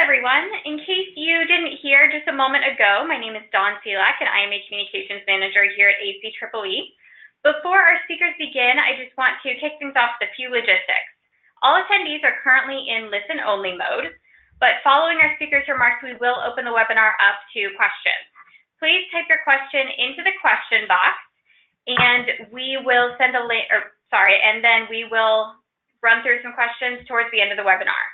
everyone. In case you didn't hear just a moment ago, my name is Dawn Selak, and I am a Communications Manager here at ACEEE. Before our speakers begin, I just want to kick things off with a few logistics. All attendees are currently in listen-only mode, but following our speakers' remarks, we will open the webinar up to questions. Please type your question into the question box, and we will send a link, and then we will run through some questions towards the end of the webinar.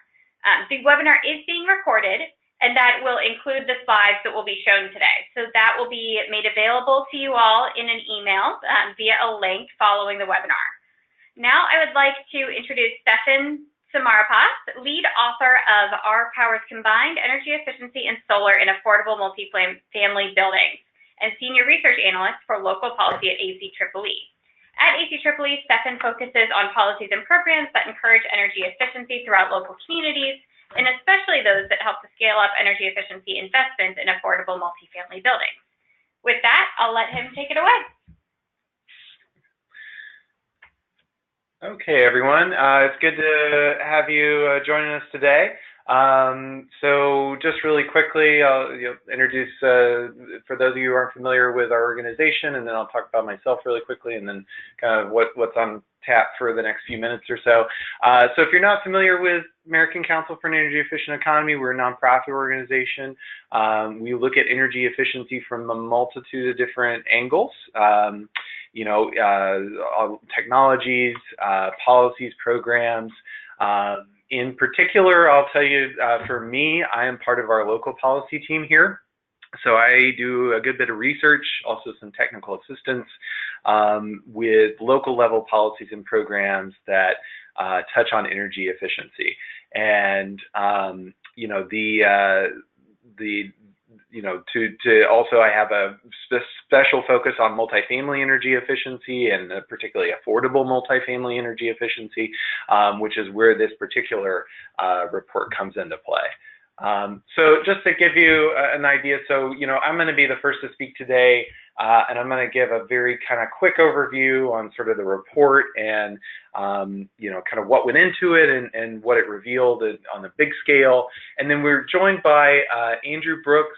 The webinar is being recorded, and that will include the slides that will be shown today. So that will be made available to you all in an email via a link following the webinar. Now I would like to introduce Stefen Samarripas, lead author of Our Powers Combined, Energy Efficiency and Solar in Affordable Multifamily Buildings, and Senior Research Analyst for Local Policy at ACEEE. At ACEEE, Stefen focuses on policies and programs that encourage energy efficiency throughout local communities, and especially those that help to scale up energy efficiency investments in affordable multifamily buildings. With that, I'll let him take it away. Okay, everyone. It's good to have you joining us today. So just really quickly, I'll introduce, for those of you who aren't familiar with our organization, and then I'll talk about myself really quickly, and then kind of what's on tap for the next few minutes or so. So if you're not familiar with American Council for an Energy Efficient Economy, we're a nonprofit organization. We look at energy efficiency from a multitude of different angles, technologies, policies, programs. In particular, I'll tell you, for me, I am part of our local policy team here. So I do a good bit of research, also some technical assistance with local level policies and programs that touch on energy efficiency. And, also I have a special focus on multifamily energy efficiency, and particularly affordable multifamily energy efficiency, which is where this particular report comes into play. So just to give you an idea, so, I'm going to be the first to speak today, and I'm going to give a very kind of quick overview on sort of the report and, kind of what went into it and what it revealed on the big scale. And then we're joined by Andrew Brooks,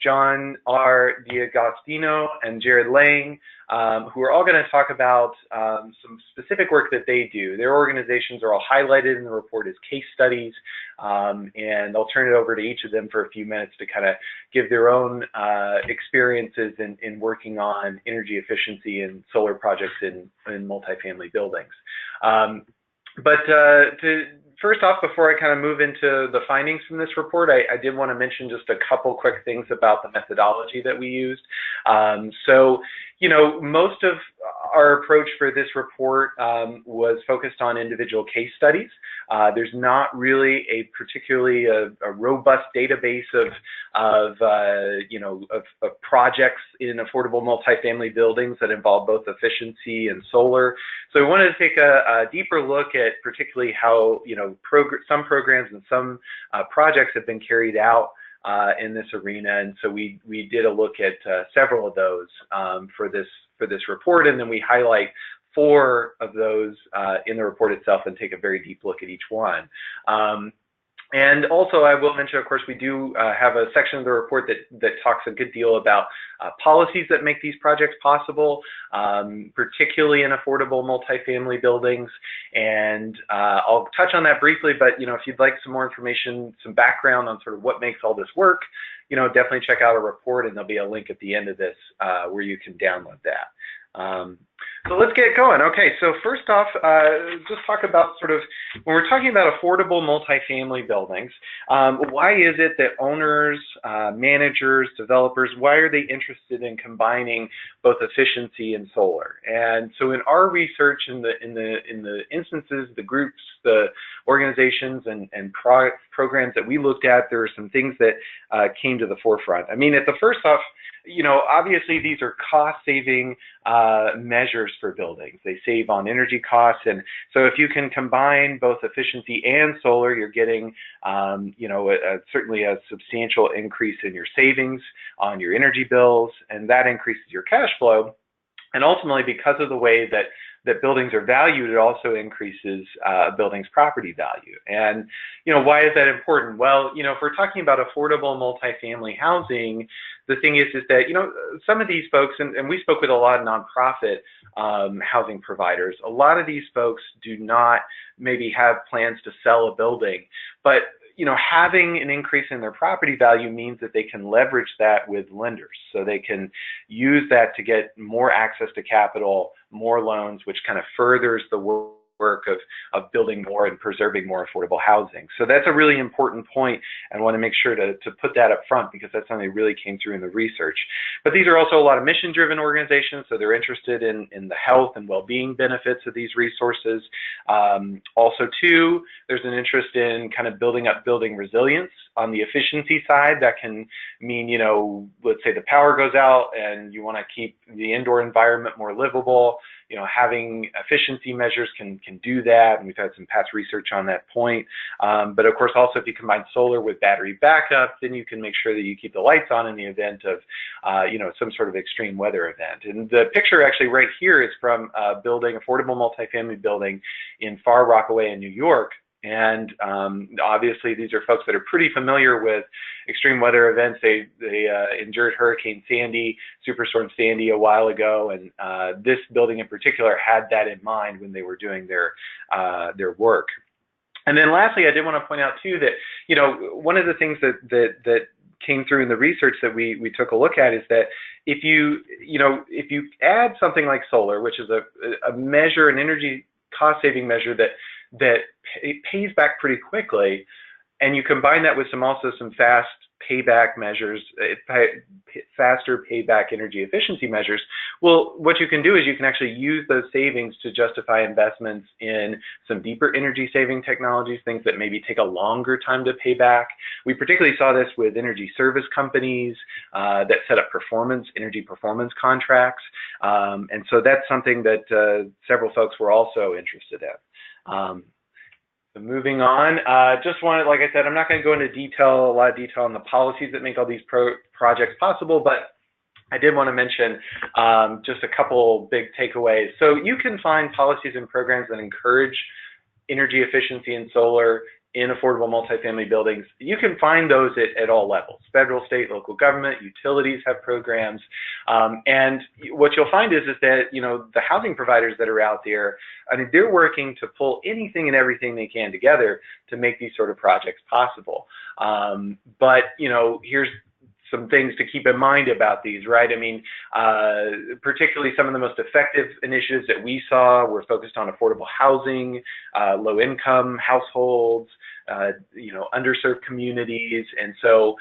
John R. D'Agostino, and Jared Lang, who are all going to talk about some specific work that they do. Their organizations are all highlighted in the report as case studies, and I'll turn it over to each of them for a few minutes to kind of give their own experiences in working on energy efficiency and solar projects in multifamily buildings. First off, before I kind of move into the findings from this report, I did want to mention just a couple quick things about the methodology that we used. Most of our approach for this report was focused on individual case studies. There's not really a particularly a robust database of projects in affordable multifamily buildings that involve both efficiency and solar. So we wanted to take a deeper look at particularly how some programs and some projects have been carried out in this arena, and so we did a look at several of those for this report, and then we highlight 4 of those in the report itself and take a very deep look at each one. And also, I will mention, of course, we do have a section of the report that talks a good deal about policies that make these projects possible, particularly in affordable multifamily buildings. And I'll touch on that briefly, but if you'd like some more information, some background on sort of what makes all this work, definitely check out a report, and there'll be a link at the end of this where you can download that. So let's get going. Okay, so first off, just talk about sort of, when we're talking about affordable multifamily buildings, why is it that owners, managers, developers, why are they interested in combining both efficiency and solar? And so in our research, in the instances, the groups, the organizations, and programs that we looked at, there are some things that came to the forefront. I mean, at the first off, obviously these are cost-saving measures for buildings. They save on energy costs, and so if you can combine both efficiency and solar, you're getting, certainly a substantial increase in your savings on your energy bills, and that increases your cash flow. And ultimately, because of the way that that buildings are valued, it also increases a building's property value. And, why is that important? Well, if we're talking about affordable multifamily housing, the thing is that, some of these folks, and we spoke with a lot of nonprofit housing providers, a lot of these folks do not maybe have plans to sell a building, but having an increase in their property value means that they can leverage that with lenders. So they can use that to get more access to capital, more loans, which kind of furthers the work of building more and preserving more affordable housing. So that's a really important point, and I want to make sure to put that up front because that's something that really came through in the research. But these are also a lot of mission-driven organizations, so they're interested in the health and well-being benefits of these resources. Also, too, there's an interest in kind of building up building resilience. On the efficiency side, that can mean, let's say the power goes out and you want to keep the indoor environment more livable. Having efficiency measures can do that, and we've had some past research on that point. But of course, also if you combine solar with battery backup, then you can make sure that you keep the lights on in the event of, some sort of extreme weather event. And the picture actually right here is from a building, affordable multifamily building in Far Rockaway in New York. And obviously, these are folks that are pretty familiar with extreme weather events. They endured Hurricane Sandy, Superstorm Sandy a while ago, and this building in particular had that in mind when they were doing their work. And then lastly, I did want to point out too that one of the things that came through in the research that we took a look at is that if you add something like solar, which is a measure, an energy cost saving measure that pays back pretty quickly, and you combine that with some fast payback measures, faster payback energy efficiency measures, well, what you can do is you can actually use those savings to justify investments in some deeper energy saving technologies, things that maybe take a longer time to pay back. We particularly saw this with energy service companies that set up energy performance contracts. And so that's something that several folks were also interested in. So moving on, just wanted, like I said, I'm not going to go into a lot of detail on the policies that make all these projects possible, but I did want to mention just a couple big takeaways. So you can find policies and programs that encourage energy efficiency in solar in affordable multifamily buildings. You can find those at all levels. Federal, state, local government, utilities have programs. And what you'll find is that, the housing providers that are out there, they're working to pull anything and everything they can together to make these sort of projects possible. But, here's some things to keep in mind about these, right? Particularly some of the most effective initiatives that we saw were focused on affordable housing, low-income households, underserved communities, and so,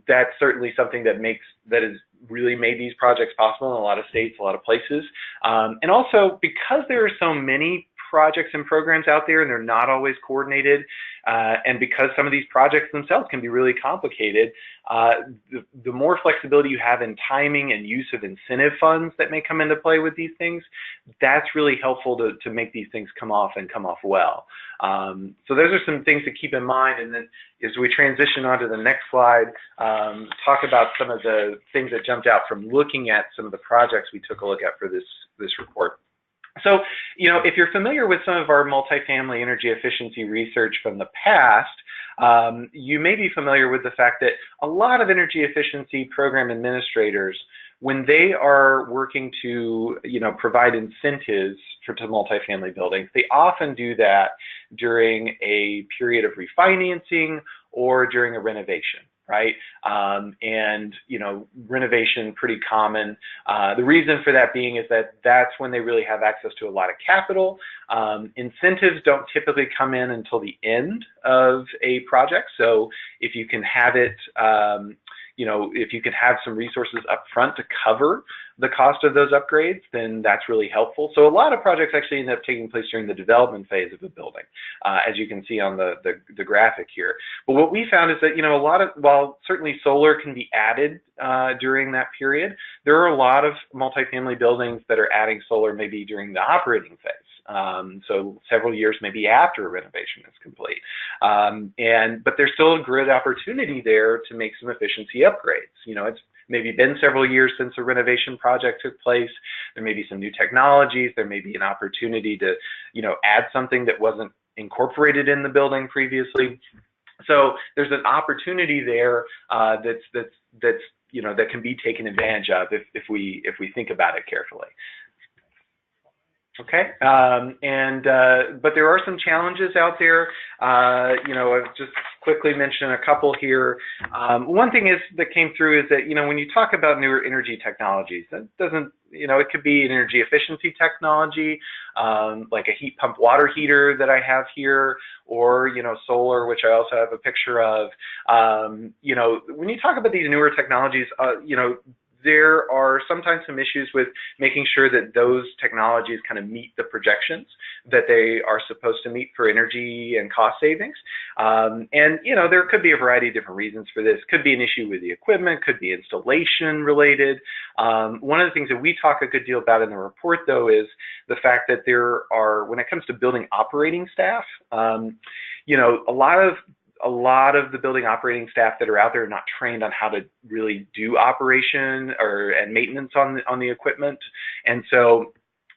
that's certainly something that has really made these projects possible in a lot of states, a lot of places, and also because there are so many projects and programs out there and they're not always coordinated, and because some of these projects themselves can be really complicated, the more flexibility you have in timing and use of incentive funds that may come into play with these things, that's really helpful to make these things come off well. So those are some things to keep in mind, and then as we transition on to the next slide, talk about some of the things that jumped out from looking at some of the projects we took a look at for this report. So, if you're familiar with some of our multifamily energy efficiency research from the past, you may be familiar with the fact that a lot of energy efficiency program administrators, when they are working to, provide incentives to multifamily buildings, they often do that during a period of refinancing or during a renovation. Right? And, renovation, pretty common. The reason for that being is that that's when they really have access to a lot of capital. Incentives don't typically come in until the end of a project. So if you can have it, if you can have some resources up front to cover the cost of those upgrades, then that's really helpful. So a lot of projects actually end up taking place during the development phase of a building, as you can see on the graphic here. But what we found is that, while certainly solar can be added during that period, there are a lot of multifamily buildings that are adding solar maybe during the operating phase. So several years maybe after a renovation is complete. But there's still a good opportunity there to make some efficiency upgrades. It's maybe been several years since a renovation project took place. There may be some new technologies. There may be an opportunity to, add something that wasn't incorporated in the building previously. So there's an opportunity there that can be taken advantage of if we think about it carefully. Okay, but there are some challenges out there. I've just quickly mentioned a couple here. One thing that came through is that, when you talk about newer energy technologies, that doesn't, it could be an energy efficiency technology, like a heat pump water heater that I have here, or, solar, which I also have a picture of. When you talk about these newer technologies, there are sometimes some issues with making sure that those technologies kind of meet the projections that they are supposed to meet for energy and cost savings. There could be a variety of different reasons for this. Could be an issue with the equipment, could be installation related. One of the things that we talk a good deal about in the report, though, is the fact that there are, when it comes to building operating staff, a lot of the building operating staff that are out there are not trained on how to really do operation and maintenance on the equipment. And so,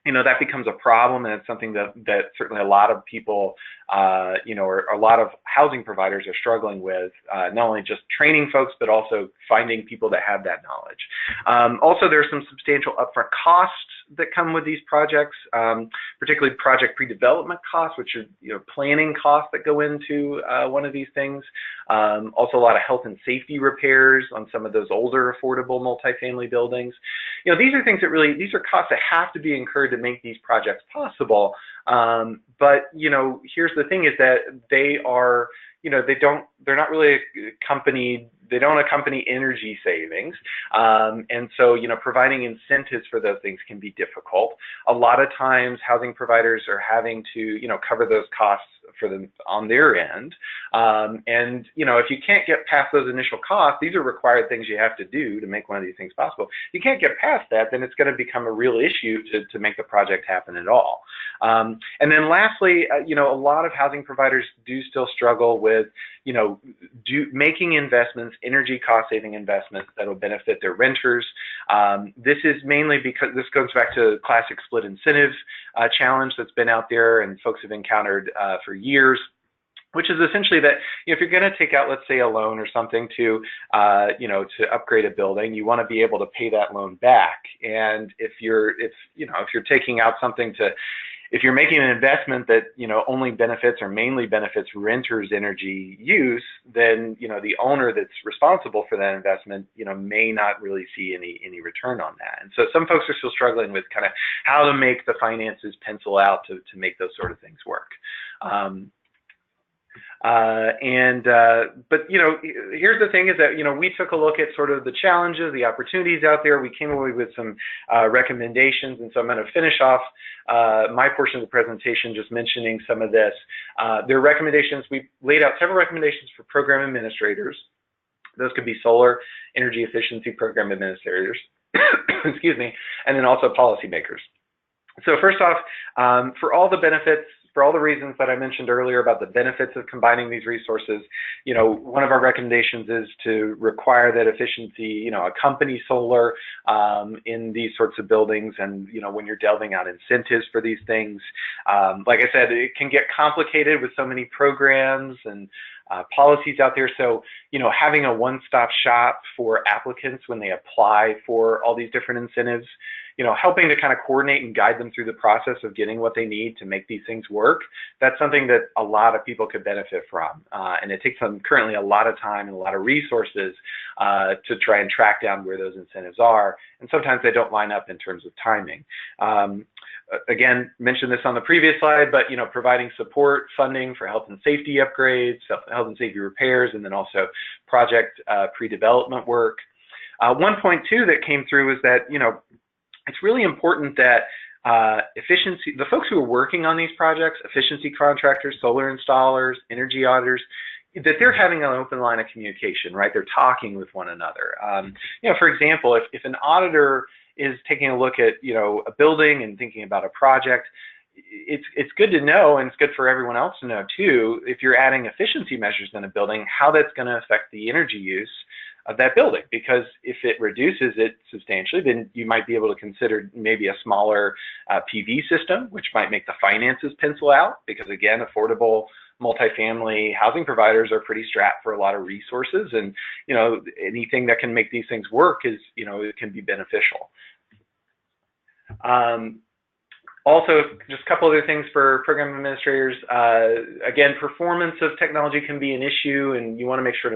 that becomes a problem, and it's something that certainly a lot of people, or a lot of housing providers are struggling with, not only just training folks, but also finding people that have that knowledge. Also, there's some substantial upfront costs that come with these projects, particularly project pre-development costs, which are planning costs that go into one of these things. Also, a lot of health and safety repairs on some of those older affordable multifamily buildings. These are things that these are costs that have to be incurred to make these projects possible. But here's the thing: is that they are, they're not really accompanied. They don't accompany energy savings, and so providing incentives for those things can be difficult. A lot of times, housing providers are having to cover those costs for them on their end, and if you can't get past those initial costs, these are required things you have to do to make one of these things possible. If you can't get past that, then it's going to become a real issue to make the project happen at all. And then lastly, a lot of housing providers do still struggle with making investments, energy cost-saving investments that will benefit their renters. This is mainly because this goes back to the classic split incentive challenge that's been out there and folks have encountered for years, which is essentially that if you're going to take out, let's say, a loan or something to upgrade a building, you want to be able to pay that loan back. And if you're taking out something if you're making an investment that only benefits or mainly benefits renters' energy use, then the owner that's responsible for that investment may not really see any return on that. And so some folks are still struggling with kind of how to make the finances pencil out to make those sort of things work. But here's the thing: is that we took a look at sort of the challenges, the opportunities out there. We came away with some recommendations, and so I'm going to finish off my portion of the presentation just mentioning some of this. There are recommendations. We laid out several recommendations for program administrators. Those could be solar energy efficiency program administrators, excuse me, and then also policymakers. So first off, for all the benefits, for all the reasons that I mentioned earlier about the benefits of combining these resources, one of our recommendations is to require that efficiency, accompany solar in these sorts of buildings. And, when you're delving out incentives for these things, like I said, it can get complicated with so many programs and policies out there. So, having a one-stop shop for applicants when they apply for all these different incentives, helping to kind of coordinate and guide them through the process of getting what they need to make these things work, that's something that a lot of people could benefit from. And it takes them currently a lot of time and a lot of resources to try and track down where those incentives are. And sometimes they don't line up in terms of timing. Again, mentioned this on the previous slide, but providing support funding for health and safety upgrades, health and safety repairs, and then also project pre-development work. 1.2 that came through is that it's really important that the folks who are working on these projects, efficiency contractors, solar installers, energy auditors, that they're having an open line of communication, right? They're talking with one another. For example, if an auditor is taking a look at a building and thinking about a project, it's good to know, and it's good for everyone else to know too, if you're adding efficiency measures in a building, how that's going to affect the energy use of that building, because if it reduces it substantially, then you might be able to consider maybe a smaller PV system, which might make the finances pencil out, because again, affordable multifamily housing providers are pretty strapped for a lot of resources, and anything that can make these things work is it can be beneficial. Also, just a couple other things for program administrators. Again, performance of technology can be an issue, and you want to make sure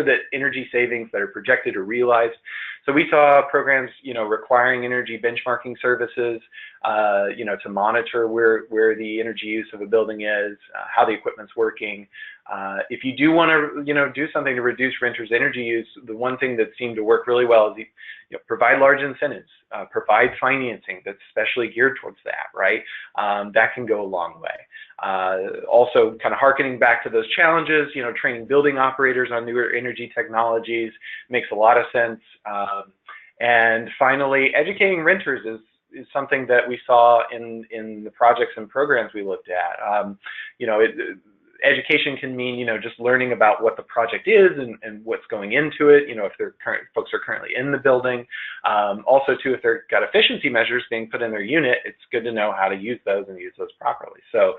that energy savings that are projected are realized. So we saw programs, requiring energy benchmarking services, to monitor where the energy use of a building is, how the equipment's working. If you do want to, do something to reduce renters' energy use, the one thing that seemed to work really well is provide large incentives, provide financing that's specially geared towards that, right? That can go a long way. Also, kind of harkening back to those challenges, training building operators on newer energy technologies makes a lot of sense. And finally, educating renters is something that we saw in the projects and programs we looked at. Education can mean, just learning about what the project is and what's going into it, if folks are currently in the building. Also, too, if they've got efficiency measures being put in their unit, it's good to know how to use those and use those properly. So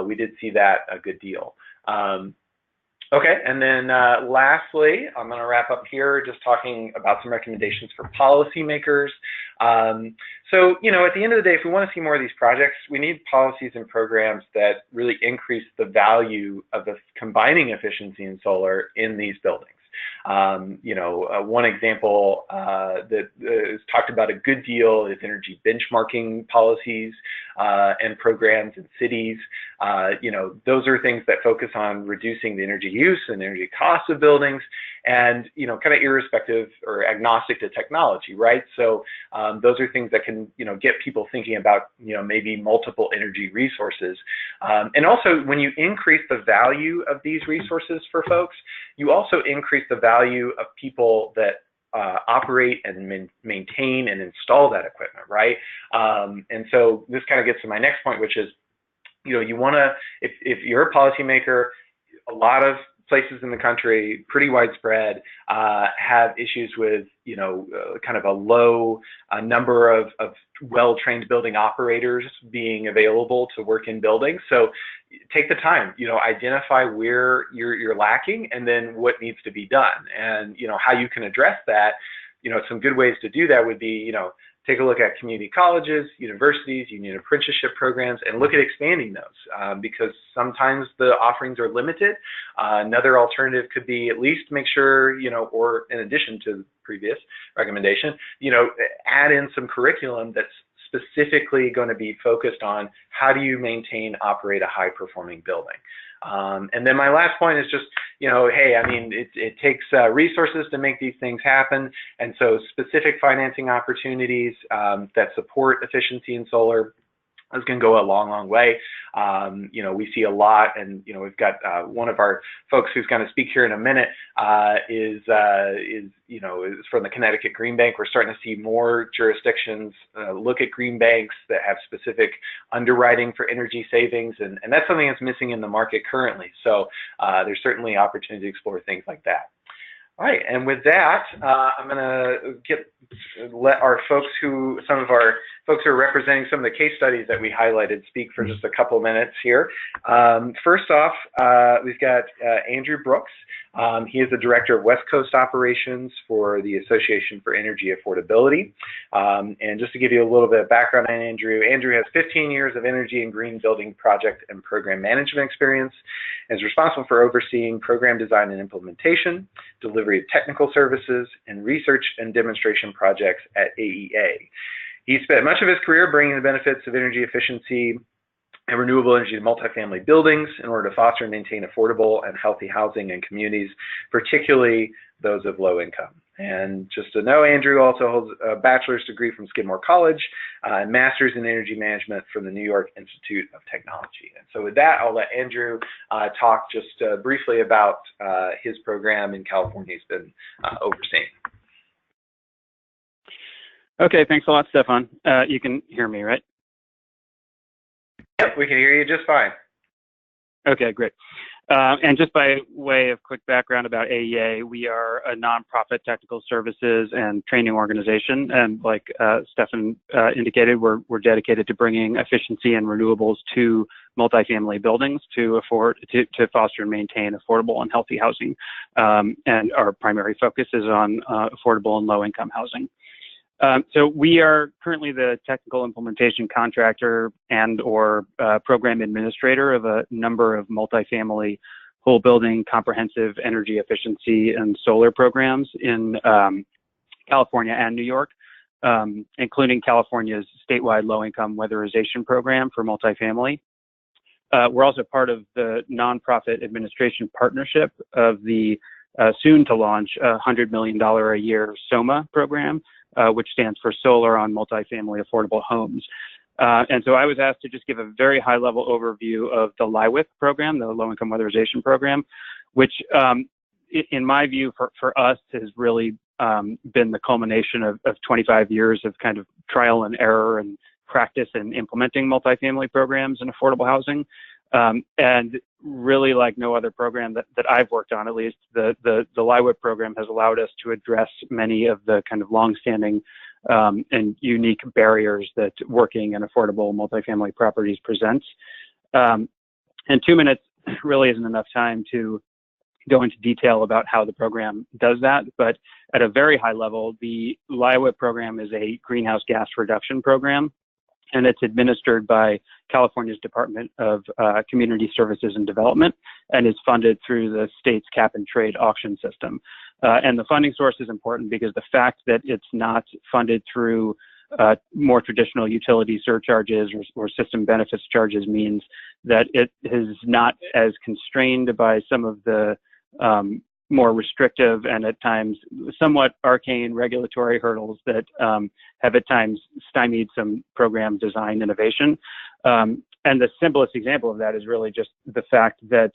we did see that a good deal. Okay, and then lastly, I'm going to wrap up here just talking about some recommendations for policymakers. So, at the end of the day, if we want to see more of these projects, we need policies and programs that really increase the value of the combining efficiency and solar in these buildings. One example that is talked about a good deal is energy benchmarking policies and programs in cities. Those are things that focus on reducing the energy use and energy costs of buildings, and kind of irrespective or agnostic to technology, right? So those are things that can get people thinking about maybe multiple energy resources, and also when you increase the value of these resources for folks, you also increase the value of people that operate and maintain and install that equipment, right? And so this kind of gets to my next point, which is, you want to, if you're a policymaker, a lot of places in the country, pretty widespread, have issues with, kind of a low number of well-trained building operators being available to work in buildings. So take the time, identify where you're lacking and then what needs to be done, and, how you can address that. Some good ways to do that would be, take a look at community colleges, universities, union apprenticeship programs, and look at expanding those, because sometimes the offerings are limited. Another alternative could be at least make sure, or in addition to the previous recommendation, add in some curriculum that's specifically going to be focused on how do you maintain, operate a high-performing building. And then my last point is just, hey, I mean, it takes resources to make these things happen, and so specific financing opportunities that support efficiency in solar is going to go a long, long way. We see a lot, and we've got one of our folks who's going to speak here in a minute is from the Connecticut Green Bank. We're starting to see more jurisdictions look at green banks that have specific underwriting for energy savings, and that's something that's missing in the market currently. So there's certainly opportunity to explore things like that. All right, and with that, I'm going to let some of our folks who are representing some of the case studies that we highlighted speak for just a couple minutes here. First off, we've got Andrew Brooks. He is the Director of West Coast Operations for the Association for Energy Affordability. And just to give you a little bit of background on Andrew, Andrew has 15 years of energy and green building project and program management experience and is responsible for overseeing program design and implementation, delivery of technical services, and research and demonstration projects at AEA. He spent much of his career bringing the benefits of energy efficiency and renewable energy to multifamily buildings in order to foster and maintain affordable and healthy housing in communities, particularly those of low income. And just to know, Andrew also holds a bachelor's degree from Skidmore College and master's in energy management from the New York Institute of Technology. And so with that, I'll let Andrew talk just briefly about his program in California he's been overseeing. Okay, thanks a lot, Stefan. You can hear me, right? Yep, we can hear you just fine. Okay, great. And just by way of quick background about AEA, we are a nonprofit technical services and training organization. And like Stefen indicated, we're dedicated to bringing efficiency and renewables to multifamily buildings to foster and maintain affordable and healthy housing. And our primary focus is on affordable and low-income housing. So we are currently the technical implementation contractor and/or program administrator of a number of multifamily whole building comprehensive energy efficiency and solar programs in California and New York, including California's statewide low-income weatherization program for multifamily. We're also part of the nonprofit administration partnership of the soon-to-launch $100 million a year SOMA program, which stands for Solar on Multifamily Affordable Homes. And so I was asked to just give a very high-level overview of the LIWIP program, the Low-Income Weatherization Program, which, in my view, for us, has really been the culmination of 25 years of kind of trial and error and practice in implementing multifamily programs in affordable housing. And really, like no other program that I've worked on, at least, the LIWIP program has allowed us to address many of the kind of longstanding and unique barriers that working in affordable multifamily properties presents. And 2 minutes really isn't enough time to go into detail about how the program does that, but at a very high level, the LIWIP program is a greenhouse gas reduction program, and it's administered by California's Department of Community Services and Development and is funded through the state's cap and trade auction system. And the funding source is important because the fact that it's not funded through more traditional utility surcharges or system benefits charges means that it is not as constrained by some of the more restrictive and at times somewhat arcane regulatory hurdles that have at times stymied some program design innovation. And the simplest example of that is really just the fact that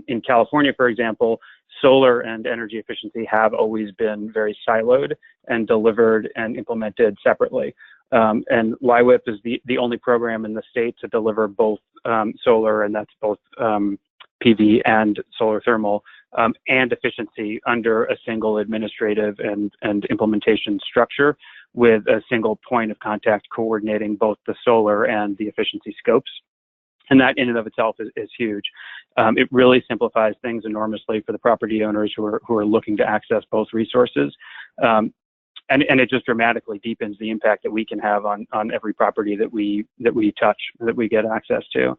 in California, for example, solar and energy efficiency have always been very siloed and delivered and implemented separately. And LIWIP is the only program in the state to deliver both solar, and that's both PV and solar thermal, and efficiency under a single administrative and implementation structure with a single point of contact coordinating both the solar and the efficiency scopes. And that in and of itself is huge. It really simplifies things enormously for the property owners who are looking to access both resources. And it just dramatically deepens the impact that we can have on every property that we touch, that we get access to.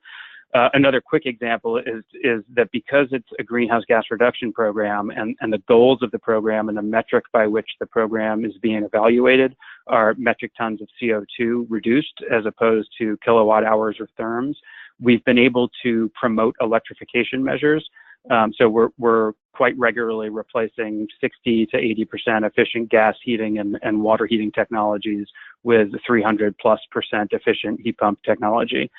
Another quick example is that because it's a greenhouse gas reduction program and the goals of the program and the metric by which the program is being evaluated are metric tons of CO2 reduced as opposed to kilowatt hours or therms, we've been able to promote electrification measures. So we're quite regularly replacing 60 to 80% efficient gas heating and water heating technologies with 300+% efficient heat pump technology.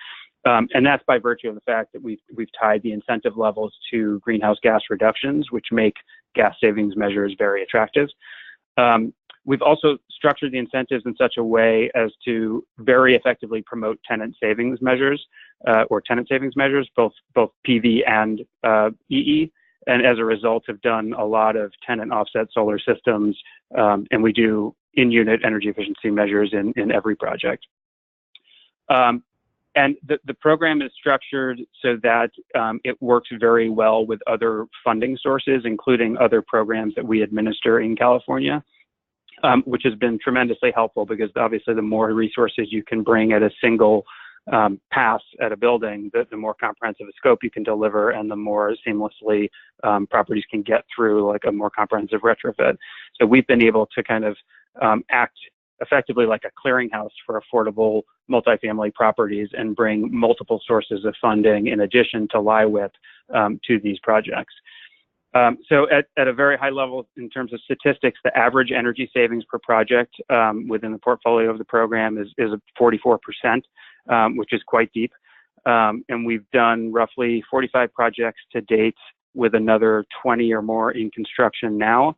And that's by virtue of the fact that we've tied the incentive levels to greenhouse gas reductions, which make gas savings measures very attractive. We've also structured the incentives in such a way as to very effectively promote tenant savings measures, both PV and EE. And as a result, have done a lot of tenant offset solar systems, and we do in-unit energy efficiency measures in every project. And the program is structured so that it works very well with other funding sources, including other programs that we administer in California, which has been tremendously helpful because obviously the more resources you can bring at a single pass at a building, the more comprehensive a scope you can deliver and the more seamlessly properties can get through like a more comprehensive retrofit. So we've been able to kind of act effectively like a clearinghouse for affordable multifamily properties and bring multiple sources of funding in addition to LIWIP to these projects. So at a very high level in terms of statistics, the average energy savings per project within the portfolio of the program is 44%, which is quite deep. And we've done roughly 45 projects to date with another 20 or more in construction now.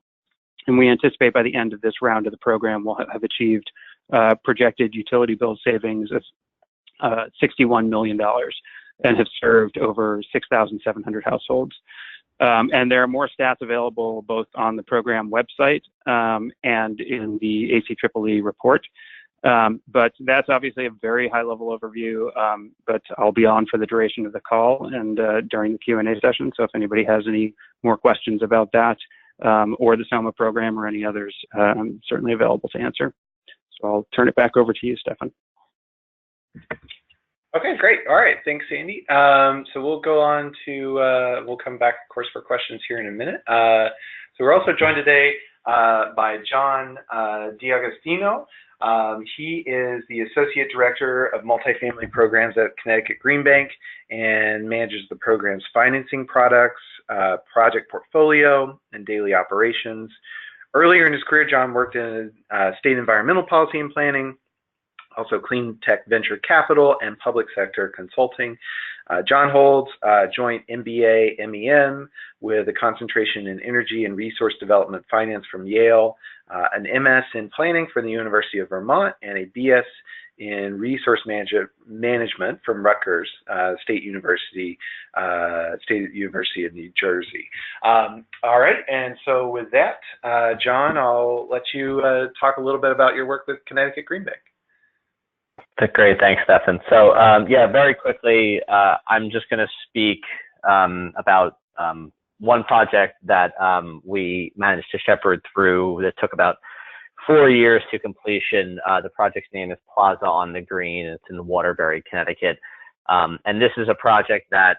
And we anticipate by the end of this round of the program, we'll have achieved projected utility bill savings of $61 million. and have served over 6,700 households. And there are more stats available both on the program website and in the ACEEE report. But that's obviously a very high-level overview, but I'll be on for the duration of the call and during the Q&A session. So if anybody has any more questions about that or the SOMA program or any others, I'm certainly available to answer. So I'll turn it back over to you, Stefen. Okay, great. All right, thanks, Andy. So we'll go on to, we'll come back, of course, for questions here in a minute. So we're also joined today by John D'Agostino. He is the Associate Director of Multifamily Programs at Connecticut Green Bank and manages the program's financing products, project portfolio, and daily operations. Earlier in his career, John worked in state environmental policy and planning, also clean tech venture capital and public sector consulting. John holds a joint MBA MEM with a concentration in energy and resource development finance from Yale, an MS in planning from the University of Vermont, and a BS in resource management from Rutgers State University of New Jersey. All right, and so with that, John, I'll let you talk a little bit about your work with Connecticut Green Bank. Great, thanks, Stefen. So yeah, very quickly, I'm just going to speak about one project that we managed to shepherd through that took about 4 years to completion. The project's name is Plaza on the Green. It's in Waterbury, Connecticut. And this is a project that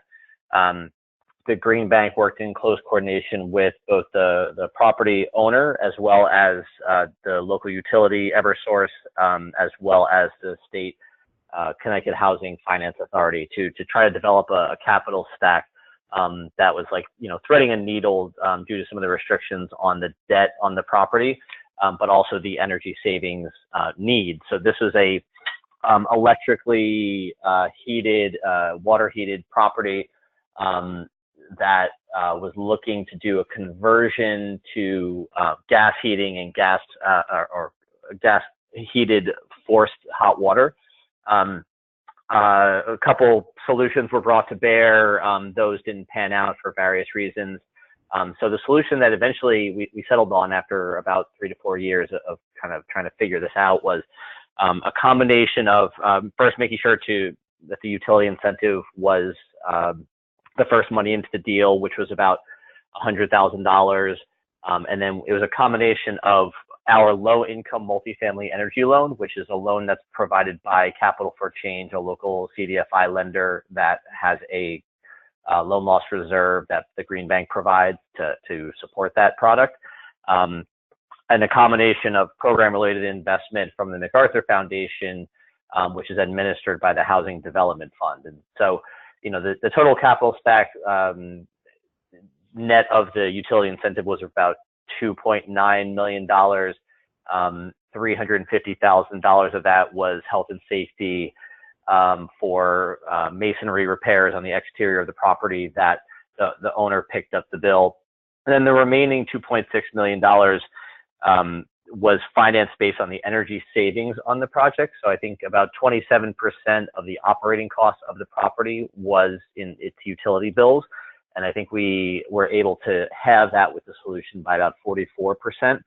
the Green Bank worked in close coordination with both the property owner as well as the local utility, Eversource, as well as the state Connecticut Housing Finance Authority to try to develop a capital stack that was like, threading a needle due to some of the restrictions on the debt on the property, but also the energy savings need. So this was a electrically heated, water heated property that was looking to do a conversion to gas heating and gas heated forced hot water. A couple solutions were brought to bear. Those didn't pan out for various reasons. So the solution that eventually we settled on after about 3 to 4 years of kind of trying to figure this out was a combination of first making sure that the utility incentive was the first money into the deal, which was about $100,000. And then it was a combination of our low-income multifamily energy loan, which is a loan that's provided by Capital for Change, a local CDFI lender that has a loan loss reserve that the Green Bank provides to support that product. And a combination of program-related investment from the MacArthur Foundation, which is administered by the Housing Development Fund. And so, the total capital stack net of the utility incentive was about $2.9 million. $350,000 of that was health and safety for masonry repairs on the exterior of the property that the owner picked up the bill. And then the remaining $2.6 million was financed based on the energy savings on the project. So I think about 27% of the operating costs of the property was in its utility bills. And I think we were able to have that with the solution by about 44%.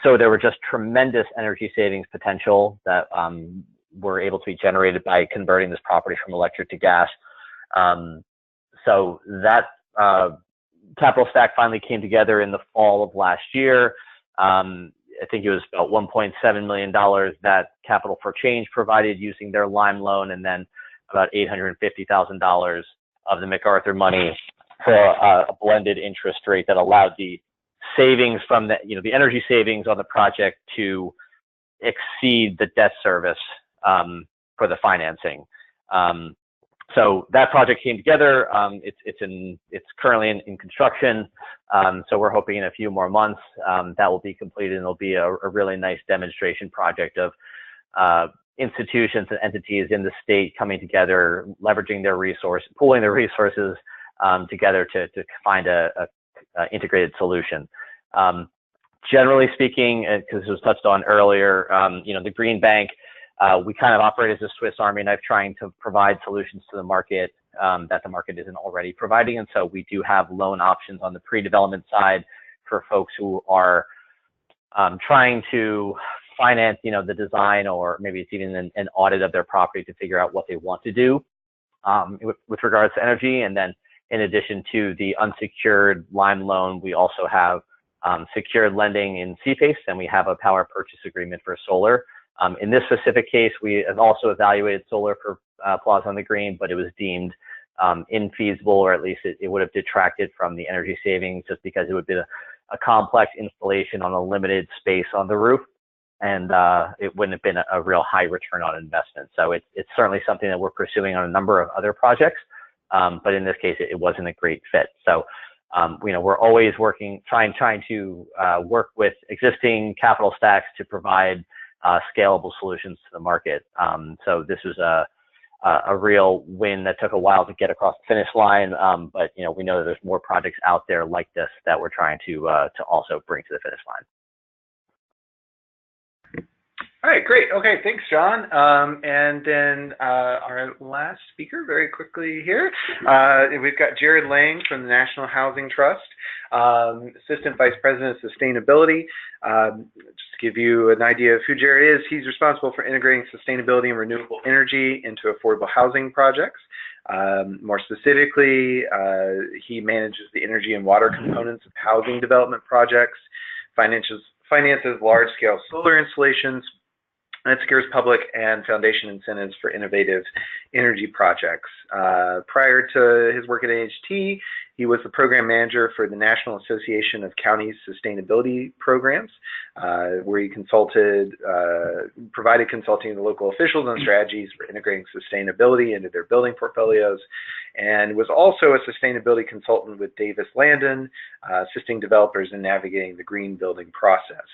So there were just tremendous energy savings potential that were able to be generated by converting this property from electric to gas. So that capital stack finally came together in the fall of last year. I think it was about $1.7 million that Capital for Change provided using their Lime loan, and then about $850,000 of the MacArthur money for a blended interest rate that allowed the savings from the energy savings on the project to exceed the debt service for the financing. So that project came together. It's currently in construction. So we're hoping in a few more months that will be completed, and it'll be a really nice demonstration project of institutions and entities in the state coming together, leveraging their resources, pooling their resources together to find a integrated solution. Generally speaking, because it was touched on earlier, the Green Bank we kind of operate as a Swiss Army knife trying to provide solutions to the market that the market isn't already providing. And so we do have loan options on the pre-development side for folks who are trying to finance, the design, or maybe it's even an audit of their property to figure out what they want to do with regards to energy. And then in addition to the unsecured Lime loan, we also have secured lending in CPACE, and we have a power purchase agreement for solar. In this specific case, we have also evaluated solar for Plaza on the Green, but it was deemed infeasible, or at least it would have detracted from the energy savings, just because it would be a complex installation on a limited space on the roof, and it wouldn't have been a real high return on investment. So it's certainly something that we're pursuing on a number of other projects, but in this case, it wasn't a great fit. So we're always trying to work with existing capital stacks to provide scalable solutions to the market. So this was a real win that took a while to get across the finish line, but we know that there's more projects out there like this that we're trying to also bring to the finish line. All right, great. Okay, thanks, John. And then our last speaker, very quickly here, we've got Jared Lang from the National Housing Trust, Assistant Vice President of Sustainability. Just to give you an idea of who Jared is, he's responsible for integrating sustainability and renewable energy into affordable housing projects. More specifically, he manages the energy and water components of housing development projects, finances large-scale solar installations, and it secures public and foundation incentives for innovative energy projects. Prior to his work at NHT, he was the program manager for the National Association of Counties Sustainability Programs, where he provided consulting to local officials on strategies for integrating sustainability into their building portfolios, and was also a sustainability consultant with Davis Landon, assisting developers in navigating the green building process.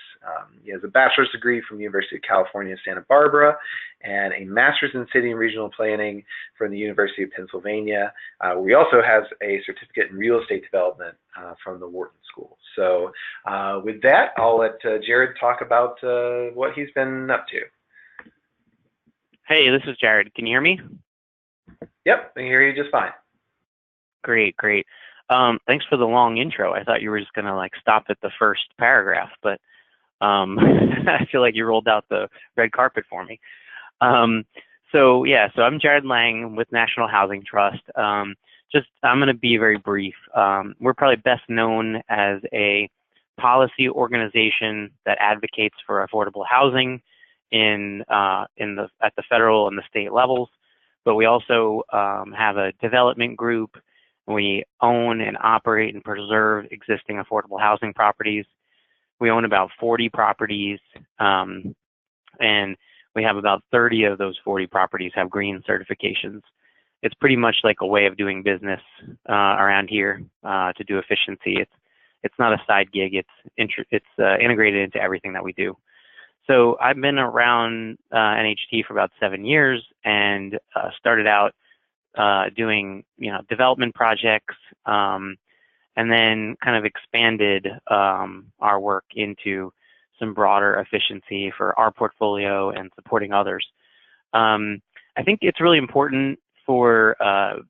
He has a bachelor's degree from the University of California, Santa Barbara, and a master's in city and regional planning from the University of Pennsylvania. He also has a certificate in real estate development from the Wharton School. So with that, I'll let Jared talk about what he's been up to. Hey, this is Jared. Can you hear me? Yep, I can hear you just fine. Great. Thanks for the long intro. I thought you were just going to stop at the first paragraph, but I feel like you rolled out the red carpet for me. So I'm Jared Lang with National Housing Trust. I'm going to be very brief. We're probably best known as a policy organization that advocates for affordable housing at the federal and the state levels, but we also have a development group. We own and operate and preserve existing affordable housing properties. We own about 40 properties, and we have about 30 of those 40 properties have green certifications. It's pretty much like a way of doing business around here to do efficiency. It's not a side gig. It's integrated into everything that we do. So I've been around NHT for about 7 years, and started out doing development projects, and then kind of expanded our work into some broader efficiency for our portfolio and supporting others. I think it's really important for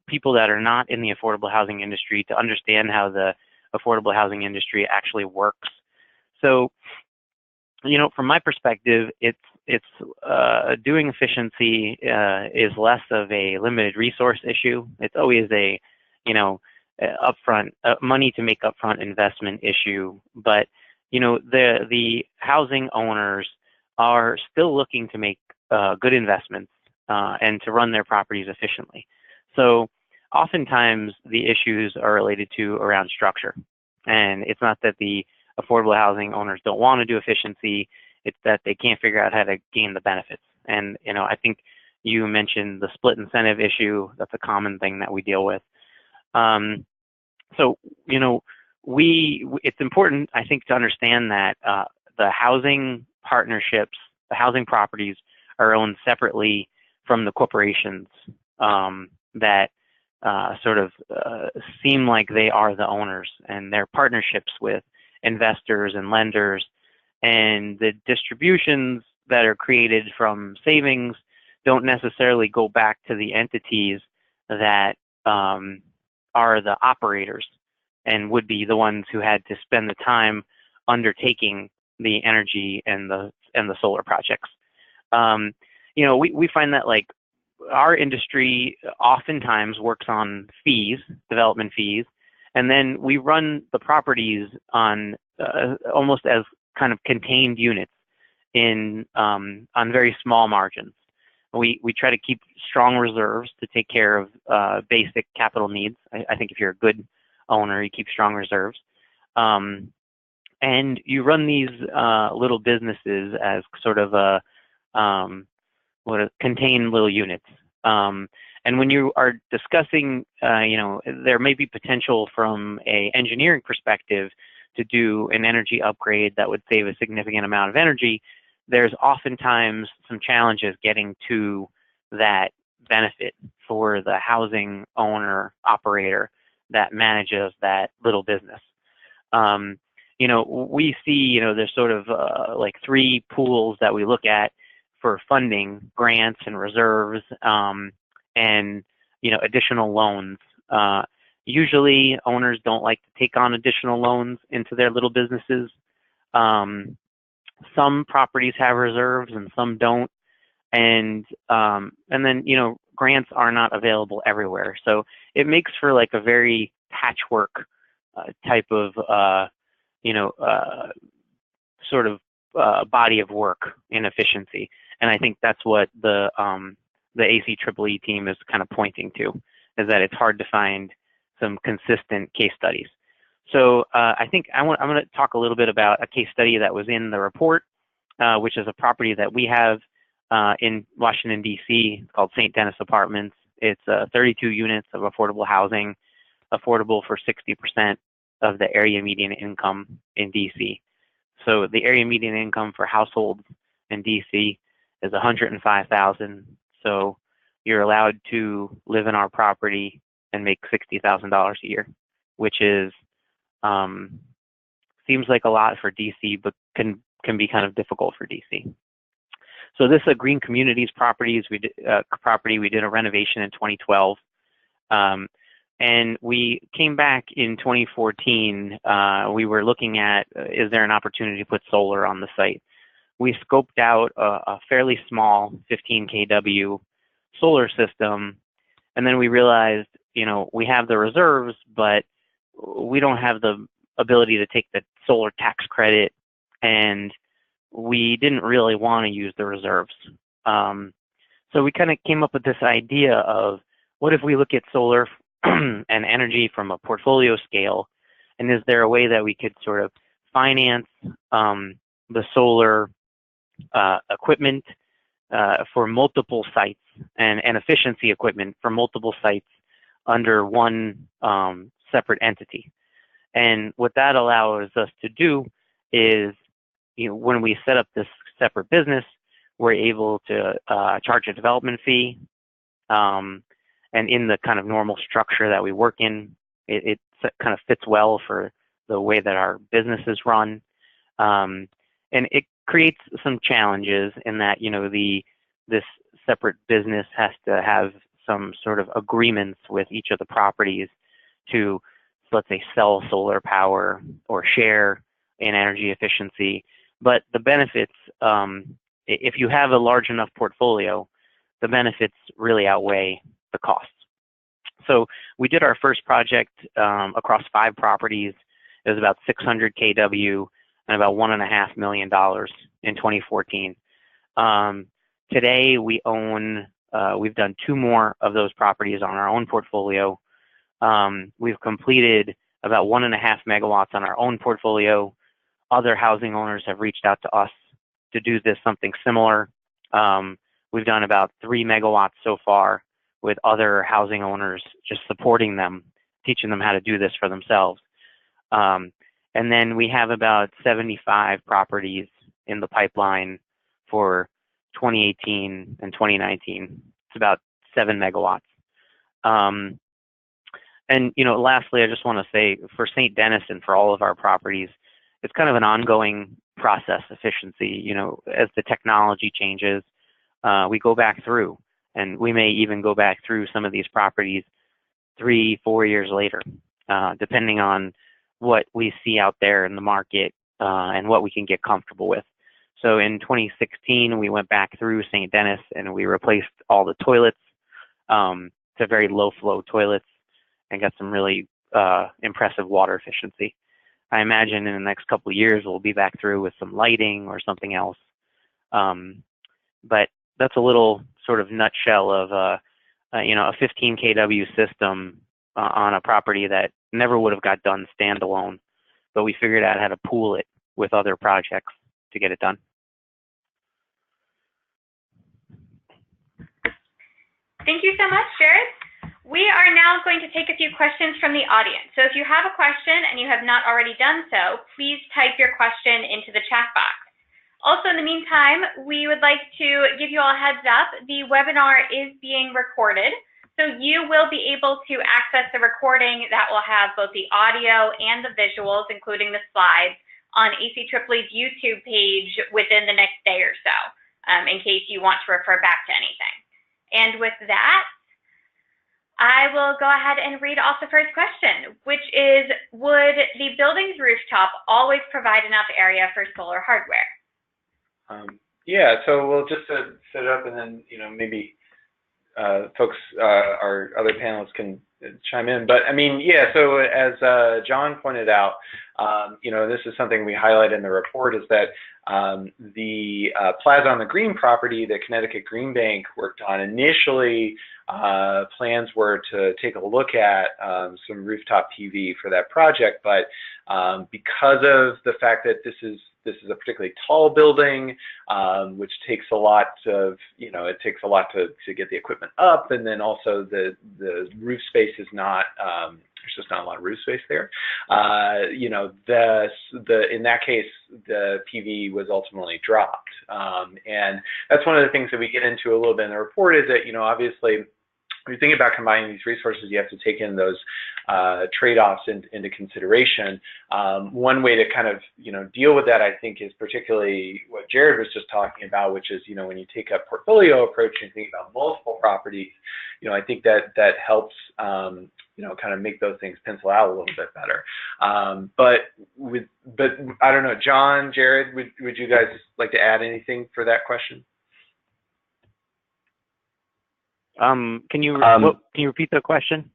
people that are not in the affordable housing industry to understand how the affordable housing industry actually works. So, from my perspective, it's doing efficiency is less of a limited resource issue. It's always a upfront money to make upfront investment issue, but the housing owners are still looking to make good investments and to run their properties efficiently. So oftentimes the issues are related to around structure, and it's not that the affordable housing owners don't want to do efficiency, it's that they can't figure out how to gain the benefits. And I think you mentioned the split incentive issue. That's a common thing that we deal with. So it's important, I think, to understand that the housing partnerships, the housing properties are owned separately from the corporations that sort of seem like they are the owners, and their partnerships with investors and lenders, and the distributions that are created from savings don't necessarily go back to the entities that are the operators and would be the ones who had to spend the time undertaking the energy and the solar projects. We find that like our industry oftentimes works on fees, development fees, and then we run the properties on almost as kind of contained units on very small margins. We try to keep strong reserves to take care of basic capital needs. I think if you're a good owner, you keep strong reserves. And you run these little businesses as sort of contained little units. And when you are discussing, there may be potential from an engineering perspective to do an energy upgrade that would save a significant amount of energy. There's oftentimes some challenges getting to that benefit for the housing owner operator that manages that little business. We see, there's sort of like three pools that we look at for funding: grants and reserves, and additional loans. Usually owners don't like to take on additional loans into their little businesses. Some properties have reserves and some don't. And then, grants are not available everywhere. So it makes for like a very patchwork type of, sort of body of work in efficiency. And I think that's what the ACEEE team is kind of pointing to, is that it's hard to find some consistent case studies. So I think I'm going to talk a little bit about a case study that was in the report, which is a property that we have in Washington, D.C. called St. Denis Apartments. It's 32 units of affordable housing, affordable for 60% of the area median income in D.C. So the area median income for households in D.C. is $105,000. So you're allowed to live in our property and make $60,000 a year, which is seems like a lot for DC, but can be kind of difficult for DC. So this is a Green Communities properties. We did a renovation in 2012, and we came back in 2014. We were looking at, is there an opportunity to put solar on the site? We scoped out a fairly small 15 kW solar system, and then we realized, we have the reserves, but we don't have the ability to take the solar tax credit, and we didn't really want to use the reserves. So we kind of came up with this idea of, what if we look at solar and energy from a portfolio scale, and is there a way that we could sort of finance the solar equipment for multiple sites and efficiency equipment for multiple sites under one separate entity? And what that allows us to do is, when we set up this separate business, we're able to charge a development fee. And in the kind of normal structure that we work in, it kind of fits well for the way that our business is run. And it creates some challenges in that, this separate business has to have some sort of agreements with each of the properties to, let's say, sell solar power or share in energy efficiency. But the benefits, if you have a large enough portfolio, the benefits really outweigh the costs. So we did our first project across 5 properties. It was about 600 kW and about $1.5 million in 2014. Today we own, we've done 2 more of those properties on our own portfolio. We've completed about 1.5 megawatts on our own portfolio. Other housing owners have reached out to us to do something similar. We've done about 3 megawatts so far with other housing owners, just supporting them, teaching them how to do this for themselves. And then we have about 75 properties in the pipeline for 2018 and 2019. It's about 7 megawatts. And, lastly, I just want to say, for St. Denis and for all of our properties, it's kind of an ongoing process efficiency. You know, as the technology changes, we go back through, and we may even go back through some of these properties 3-4 years later, depending on what we see out there in the market and what we can get comfortable with. So in 2016, we went back through St. Denis and we replaced all the toilets to very low flow toilets and got some really impressive water efficiency. I imagine in the next couple of years, we'll be back through with some lighting or something else. But that's a little sort of nutshell of you know, a 15 kW system on a property that never would have got done standalone, but we figured out how to pool it with other projects to get it done. Thank you so much, Jared. We are now going to take a few questions from the audience. So if you have a question and you have not already done so, please type your question into the chat box. Also, in the meantime, we would like to give you all a heads up. The webinar is being recorded, so you will be able to access the recording that will have both the audio and the visuals, including the slides, on ACEEE's YouTube page within the next day or so, in case you want to refer back to anything. And with that, I will go ahead and read off the first question, which is, would the building's rooftop always provide enough area for solar hardware? Yeah, so we'll just set it up, and then, you know, maybe folks, our other panelists can chime in. But I mean, yeah, so as John pointed out, you know, this is something we highlight in the report, is that the plaza on the Green property that Connecticut Green Bank worked on, initially plans were to take a look at some rooftop PV for that project, but because of the fact that this is a particularly tall building, which takes a lot of, you know, it takes a lot to get the equipment up, and then also the roof space is not, there's just not a lot of roof space there. You know, in that case, the PV was ultimately dropped. And that's one of the things that we get into a little bit in the report, is that, you know, obviously, when you think about combining these resources, you have to take in those trade-offs into consideration. One way to kind of, you know, deal with that, I think, is particularly what Jared was just talking about, which is, you know, when you take a portfolio approach and think about multiple properties, you know, I think that helps, you know, kind of make those things pencil out a little bit better. But I don't know, John, Jared, would you guys like to add anything for that question? Can you repeat the question?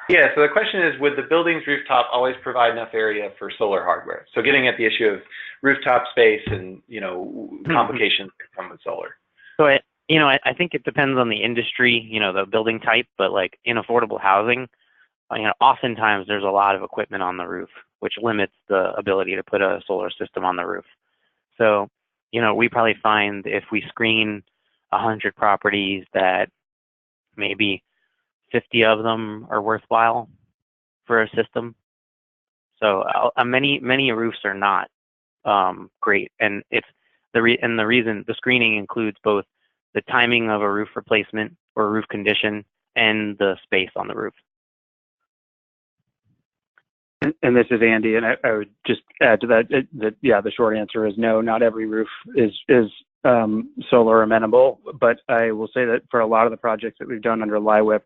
Yeah, so the question is, would the building's rooftop always provide enough area for solar hardware? So getting at the issue of rooftop space and, you know, complications that come with solar. So, you know, I think it depends on the industry, you know, the building type, but like in affordable housing, you know, oftentimes there's a lot of equipment on the roof, which limits the ability to put a solar system on the roof. So, you know, we probably find if we screen 100 properties that maybe 50 of them are worthwhile for a system. So many roofs are not great, and it's the reason the screening includes both the timing of a roof replacement or roof condition and the space on the roof. And this is Andy, and I would just add to that, yeah, the short answer is no, not every roof is solar amenable, but I will say that for a lot of the projects that we've done under LIWIP,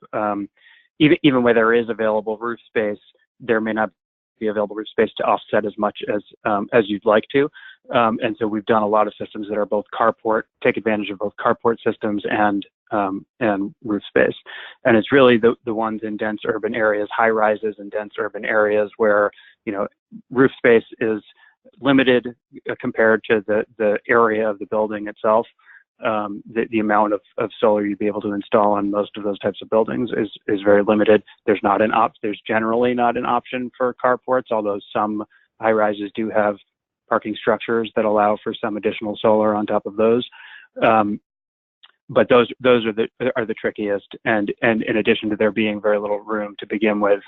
even where there is available roof space, there may not be available roof space to offset as much as you'd like to. And so we've done a lot of systems that are both carport, take advantage of both carport systems and roof space. And it's really the ones in dense urban areas, high rises in dense urban areas where, you know, roof space is limited compared to the area of the building itself. The amount of solar you'd be able to install on most of those types of buildings is very limited. There's generally not an option for carports, although some high rises do have parking structures that allow for some additional solar on top of those. But those are the trickiest, and in addition to there being very little room to begin with,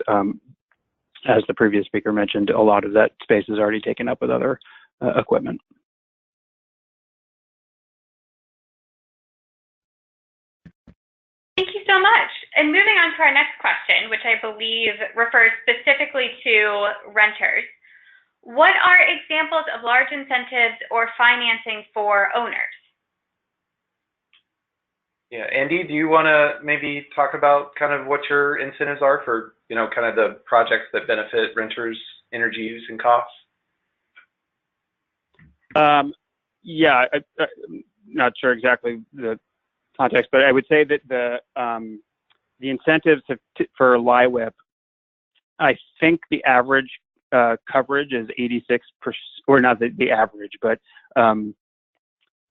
as the previous speaker mentioned, a lot of that space is already taken up with other equipment. Thank you so much. And moving on to our next question, which I believe refers specifically to renters. What are examples of large incentives or financing for owners? Yeah, Andy, do you want to maybe talk about kind of what your incentives are for, kind of the projects that benefit renters' energy use and costs? Yeah, I'm not sure exactly the context, but I would say that the incentives for LIWIP, I think the average coverage is 86%, or not the average, but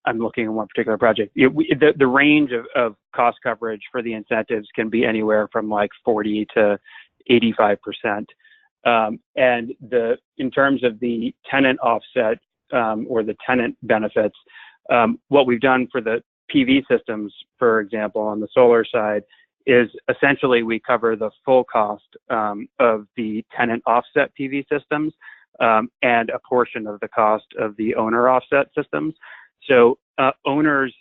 I'm looking at one particular project. The range of cost coverage for the incentives can be anywhere from like 40 to 85%. And in terms of the tenant offset or the tenant benefits, what we've done for the PV systems, for example, on the solar side, is essentially we cover the full cost of the tenant offset PV systems and a portion of the cost of the owner offset systems. So owners,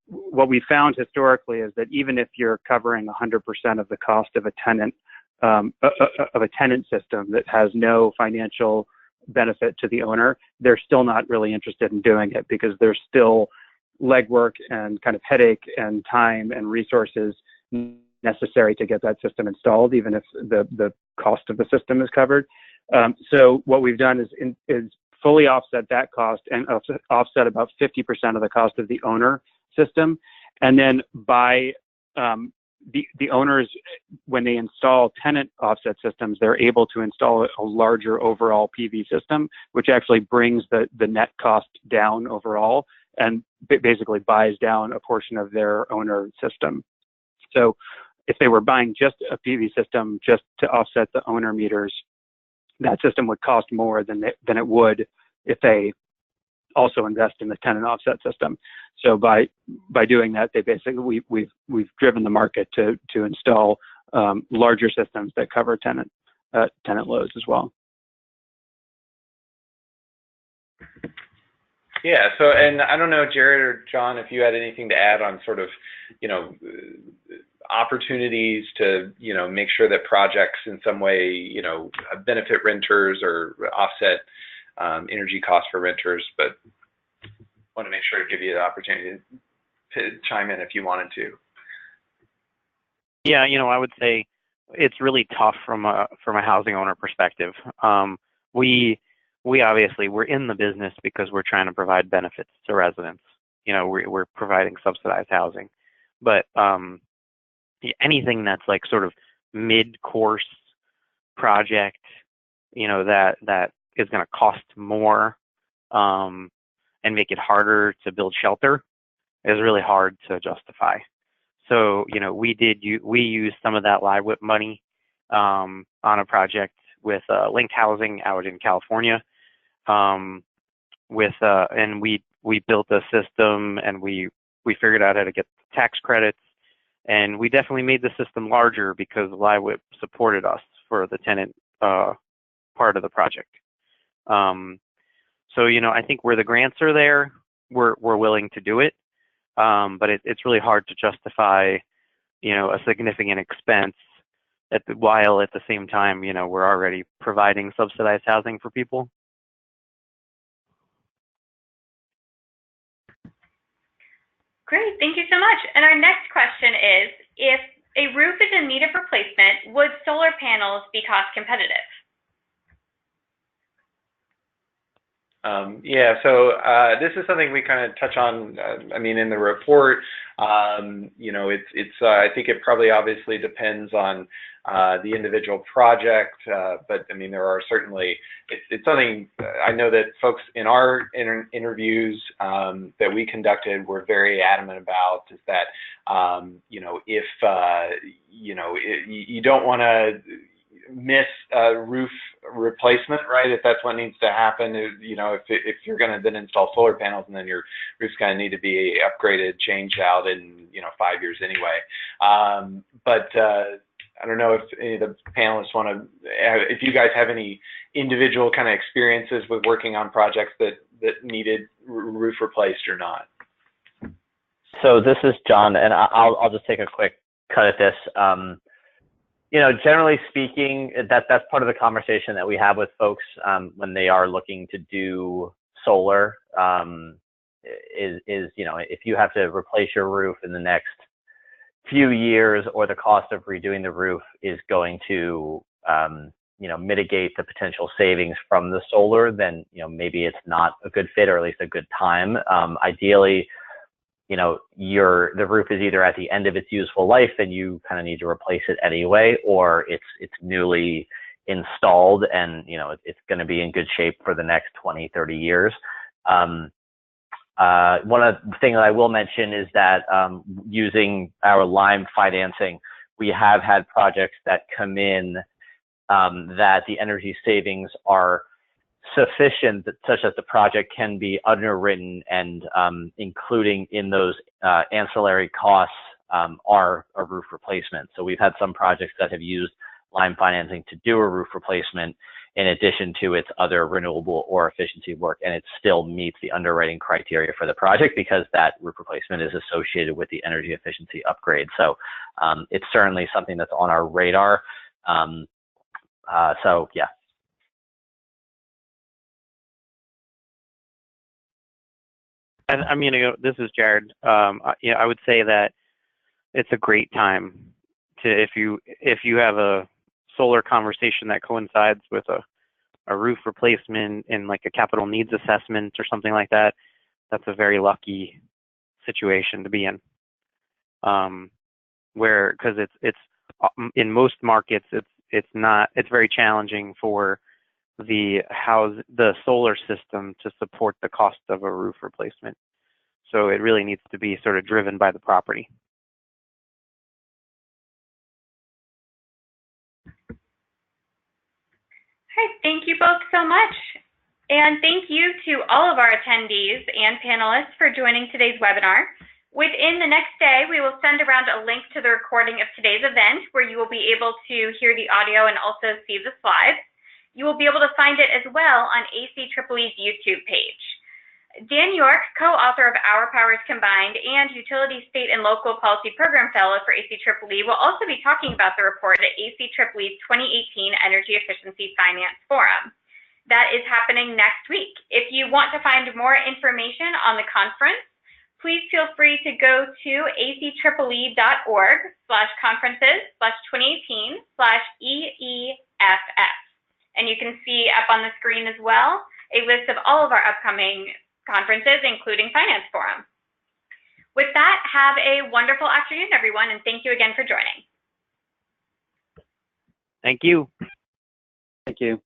what we found historically is that even if you're covering 100% of the cost of a tenant system that has no financial benefit to the owner, they're still not really interested in doing it because there's still legwork and kind of headache and time and resources necessary to get that system installed, even if the cost of the system is covered. So what we've done is fully offset that cost and offset about 50% of the cost of the owner system. And then by the owners, when they install tenant offset systems, they're able to install a larger overall PV system, which actually brings the net cost down overall and basically buys down a portion of their owner system. So if they were buying just a PV system just to offset the owner meters, that system would cost more than it would if they also invest in the tenant offset system. So by doing that, they basically we've driven the market to install larger systems that cover tenant loads as well. Yeah. So, and I don't know, Jared or John, if you had anything to add on sort of, opportunities to, make sure that projects in some way, benefit renters or offset energy costs for renters, but want to make sure to give you the opportunity to chime in if you wanted to. Yeah, I would say it's really tough from a housing owner perspective. We obviously, we're in the business because we're trying to provide benefits to residents. We're providing subsidized housing, but anything that's like sort of mid-course project, that is going to cost more and make it harder to build shelter is really hard to justify. So, we used some of that LIWIP money on a project with linked housing out in California. And we built a system and we figured out how to get tax credits, and we definitely made the system larger because LIWIP supported us for the tenant part of the project. So, I think where the grants are there, we're willing to do it. But it's really hard to justify, a significant expense while at the same time, we're already providing subsidized housing for people. Great, thank you so much. And our next question is, if a roof is in need of replacement, would solar panels be cost competitive? Yeah, so this is something we kind of touch on, in the report. I think it probably obviously depends on the individual project, but there are certainly, it's something I know that folks in our interviews that we conducted were very adamant about, is that, if, you don't want to miss a roof replacement, right? If that's what needs to happen, if you're going to then install solar panels and then your roof's going to need to be upgraded, changed out in 5 years anyway. But I don't know if any of the panelists want to, if you guys have any individual kind of experiences with working on projects that needed roof replaced or not. So this is John, and I'll just take a quick cut at this. Generally speaking, that's part of the conversation that we have with folks when they are looking to do solar. If you have to replace your roof in the next few years, or the cost of redoing the roof is going to mitigate the potential savings from the solar, then maybe it's not a good fit, or at least a good time. Ideally, the roof is either at the end of its useful life and you kind of need to replace it anyway, or it's newly installed and it's going to be in good shape for the next 20, 30 years. One of the things that I will mention is that using our Lime financing, we have had projects that come in that the energy savings are sufficient such that the project can be underwritten, and including in those ancillary costs are a roof replacement. So we've had some projects that have used Lime financing to do a roof replacement in addition to its other renewable or efficiency work, and it still meets the underwriting criteria for the project because that roof replacement is associated with the energy efficiency upgrade. So it's certainly something that's on our radar. So yeah. And I mean, this is Jared. I would say that it's a great time to, if you have a solar conversation that coincides with a roof replacement and like a capital needs assessment or something like that. That's a very lucky situation to be in. Because it's in most markets, it's very challenging for the solar system to support the cost of a roof replacement. So it really needs to be sort of driven by the property. All right, thank you both so much. And thank you to all of our attendees and panelists for joining today's webinar. Within the next day, we will send around a link to the recording of today's event where you will be able to hear the audio and also see the slides. You will be able to find it as well on ACEEE's YouTube page. Dan York, co-author of Our Powers Combined and Utility State and Local Policy Program Fellow for ACEEE, will also be talking about the report at ACEEE's 2018 Energy Efficiency Finance Forum. That is happening next week. If you want to find more information on the conference, please feel free to go to aceeeee.org/conferences/2018/EEFF. And you can see up on the screen as well a list of all of our upcoming conferences, including Finance Forum. With that, have a wonderful afternoon, everyone, and thank you again for joining. Thank you. Thank you.